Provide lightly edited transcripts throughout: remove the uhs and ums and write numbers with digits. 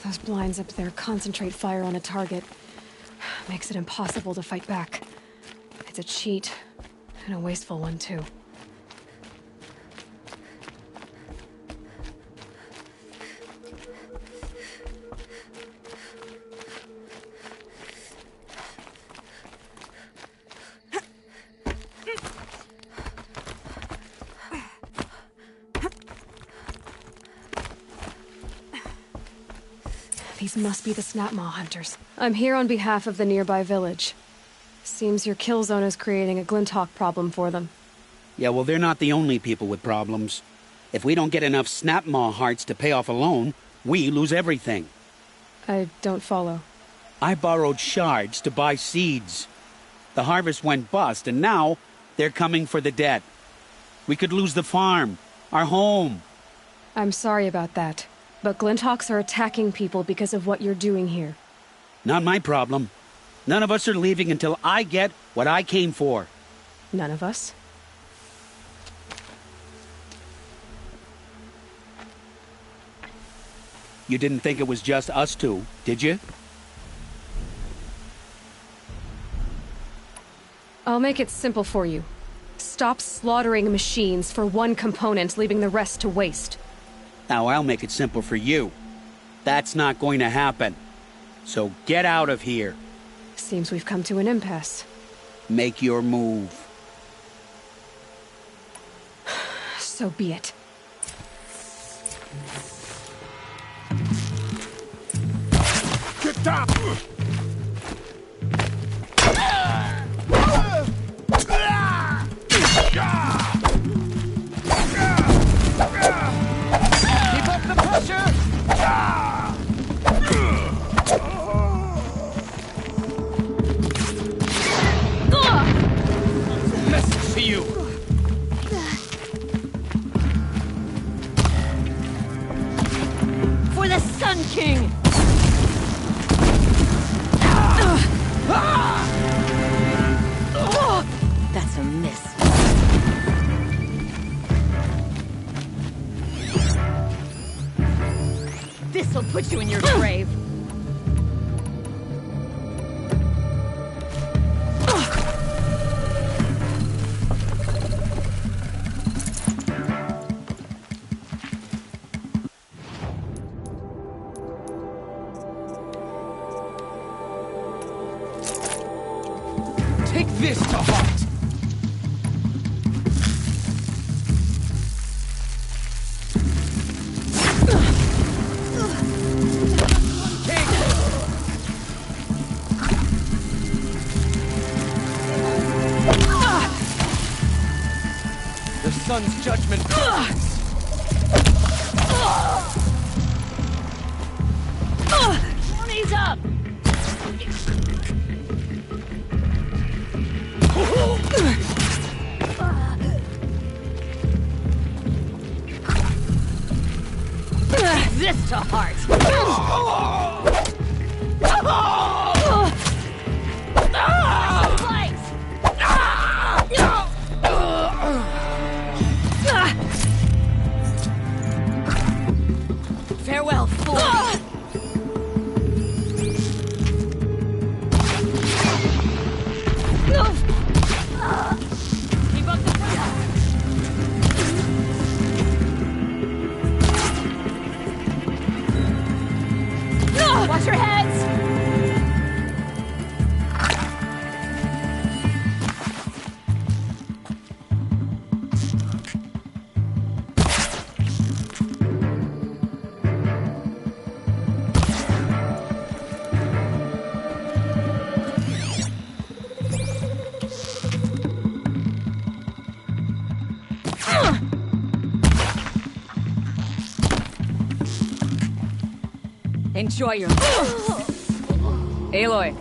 Those blinds up there concentrate fire on a target. Makes it impossible to fight back. It's a cheat, and a wasteful one, too. These must be the Snapmaw hunters. I'm here on behalf of the nearby village. Seems your kill zone is creating a Glinthawk problem for them. Yeah, well, they're not the only people with problems. If we don't get enough Snapmaw hearts to pay off a loan, we lose everything. I don't follow. I borrowed shards to buy seeds. The harvest went bust, and now they're coming for the debt. We could lose the farm, our home. I'm sorry about that, but Glinthawks are attacking people because of what you're doing here. Not my problem. None of us are leaving until I get what I came for. None of us? You didn't think it was just us two, did you? I'll make it simple for you. Stop slaughtering machines for one component, leaving the rest to waste. Now I'll make it simple for you. That's not going to happen. So get out of here. Seems we've come to an impasse. Make your move. So be it. Get down! Keep up the pressure! Message to you! For the Sun King! That's a miss. This'll put you in your grave. Take this to heart! The sun's judgment burns. Knees up! Take this to heart! Farewell, fool! Keep up the pressure! Watch your heads! Enjoy your Aloy.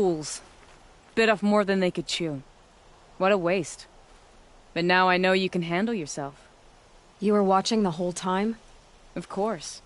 fools. Bit off more than they could chew. What a waste. But now I know you can handle yourself. You were watching the whole time? Of course.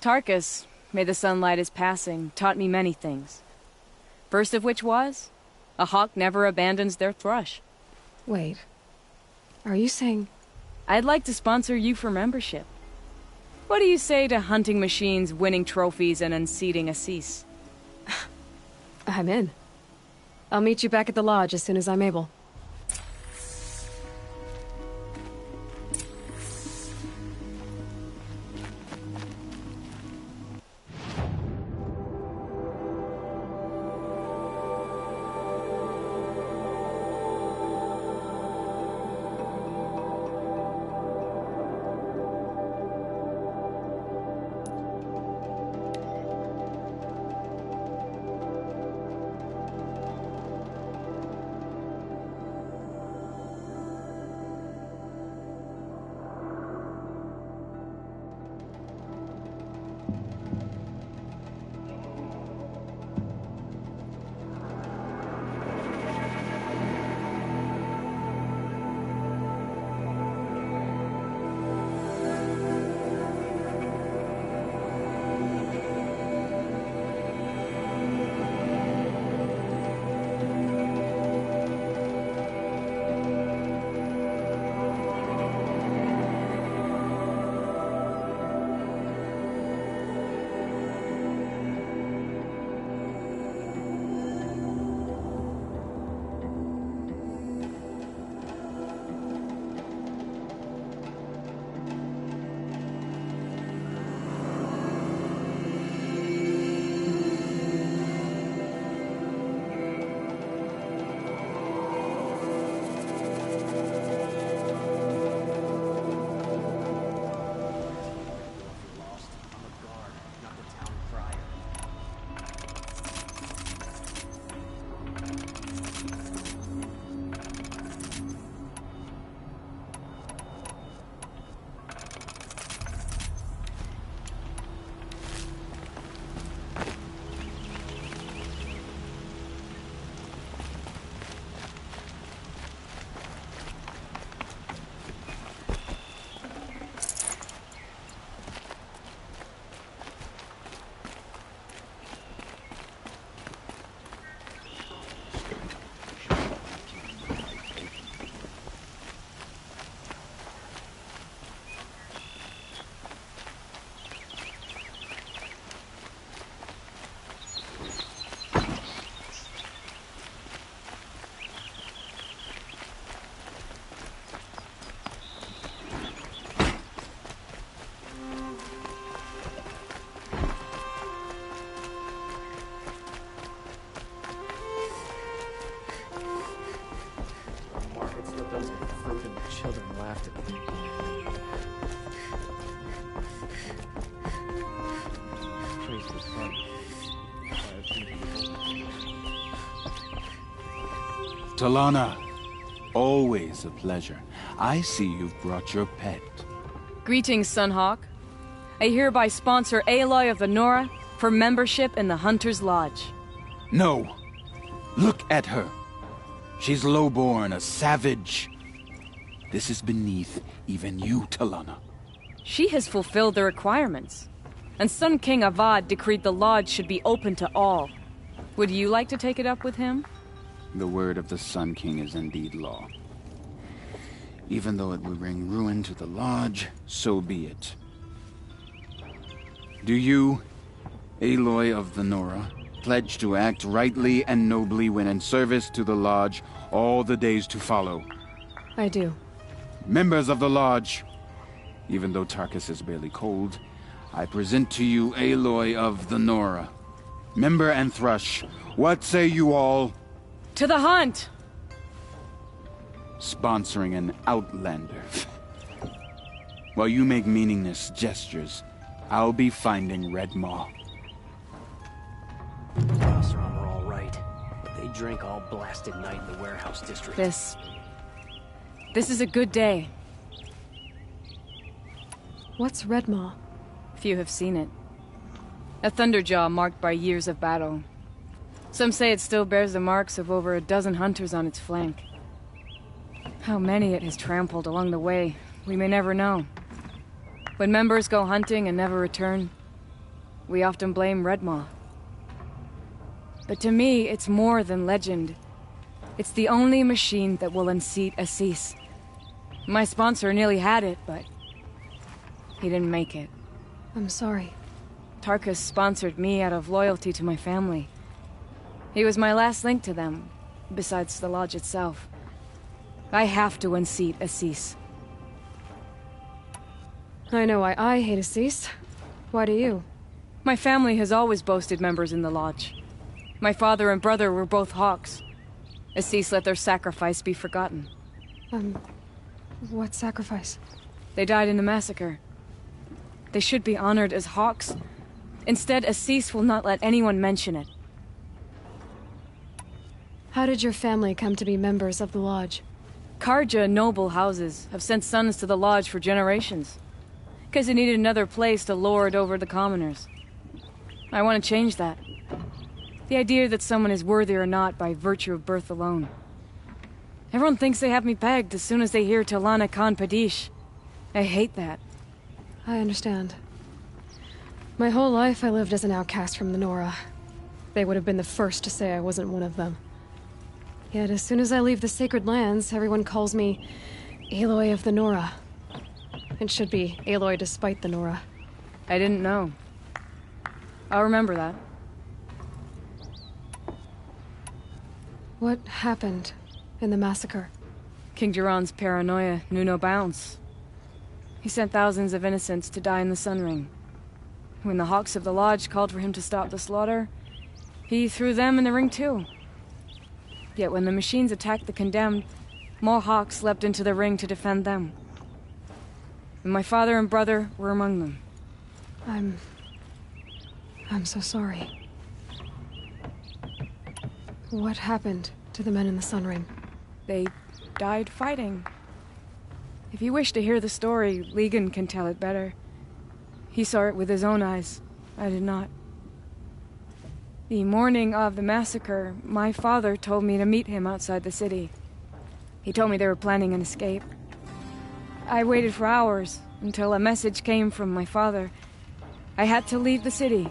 Tarkus, may the sunlight is passing, taught me many things. First of which was, a hawk never abandons their thrush. Wait. Are you saying... I'd like to sponsor you for membership. What do you say to hunting machines, winning trophies, and unseating Assis? I'm in. I'll meet you back at the lodge as soon as I'm able. Children laughed at me. Praise the sun. Talana, always a pleasure. I see you've brought your pet. Greetings, Sunhawk. I hereby sponsor Aloy of the Nora for membership in the Hunter's Lodge. No. Look at her. She's lowborn, a savage. This is beneath even you, Talana. She has fulfilled the requirements. And Sun King Avad decreed the lodge should be open to all. Would you like to take it up with him? The word of the Sun King is indeed law. Even though it would bring ruin to the lodge, so be it. Do you, Aloy of the Nora, pledge to act rightly and nobly when in service to the lodge all the days to follow? I do. Members of the lodge, even though Tarkus is barely cold, I present to you Aloy of the Nora. Member and Thrush, what say you all? To the hunt! Sponsoring an outlander. While you make meaningless gestures, I'll be finding Red Maw. Rosram are all right. They drink all blasted night in the warehouse district. This is a good day. What's Redmaw? Few have seen it. A thunderjaw marked by years of battle. Some say it still bears the marks of over a dozen hunters on its flank. How many it has trampled along the way, we may never know. When members go hunting and never return, we often blame Redmaw. But to me, it's more than legend. It's the only machine that will unseat Assis. My sponsor nearly had it, but he didn't make it. I'm sorry. Tarkus sponsored me out of loyalty to my family. He was my last link to them, besides the lodge itself. I have to unseat Assis. I know why I hate Assis. Why do you? My family has always boasted members in the lodge. My father and brother were both Hawks. Assis let their sacrifice be forgotten. What sacrifice? They died in the massacre. They should be honored as Hawks. Instead, Assis will not let anyone mention it. How did your family come to be members of the lodge? Karja noble houses have sent sons to the lodge for generations. Because they needed another place to lord over the commoners. I want to change that. The idea that someone is worthy or not by virtue of birth alone. Everyone thinks they have me pegged as soon as they hear Talana Khan Padish. I hate that. I understand. My whole life I lived as an outcast from the Nora. They would have been the first to say I wasn't one of them. Yet as soon as I leave the sacred lands, everyone calls me Aloy of the Nora. It should be Aloy despite the Nora. I didn't know. I'll remember that. What happened in the massacre? King Jiran's paranoia knew no bounds. He sent thousands of innocents to die in the Sun Ring. When the Hawks of the Lodge called for him to stop the slaughter, he threw them in the ring too. Yet when the machines attacked the condemned, more Hawks leapt into the ring to defend them. And my father and brother were among them. I'm so sorry. What happened to the men in the Sun Ring? They died fighting. If you wish to hear the story, Legan can tell it better. He saw it with his own eyes. I did not. The morning of the massacre, my father told me to meet him outside the city. He told me they were planning an escape. I waited for hours until a message came from my father. I had to leave the city.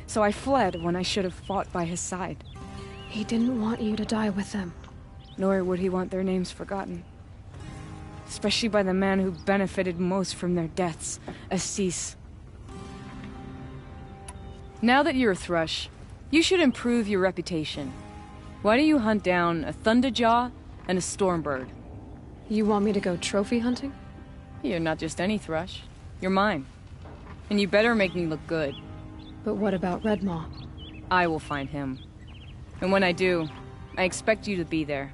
So I fled when I should have fought by his side. He didn't want you to die with them. Nor would he want their names forgotten. Especially by the man who benefited most from their deaths, Assis. Now that you're a Thrush, you should improve your reputation. Why don't you hunt down a Thunderjaw and a Stormbird? You want me to go trophy hunting? You're not just any Thrush. You're mine. And you better make me look good. But what about Redmaw? I will find him. And when I do, I expect you to be there.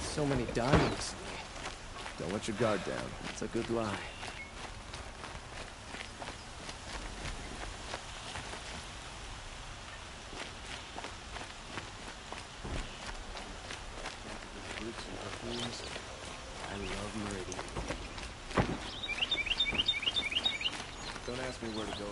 So many dying recently. Don't let your guard down. It's a good lie. Roots and perfumes. I love Meridian. Don't ask me where to go.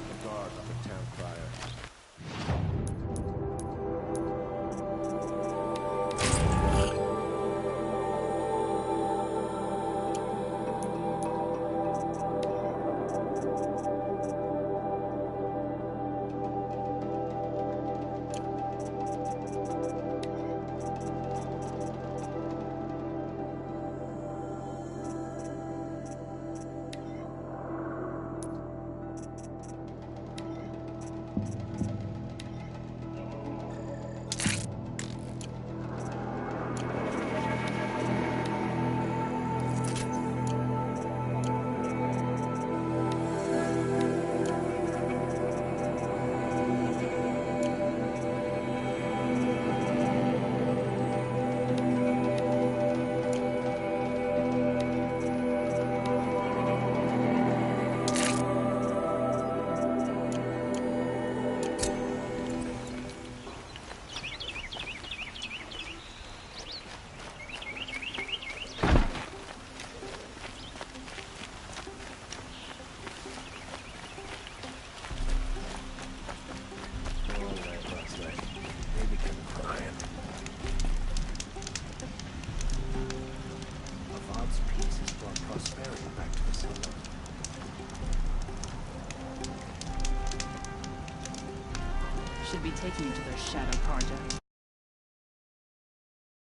The guard on the town crier. Avad's peace has brought prosperity back to the settlement. Should be taking you to their shadow project.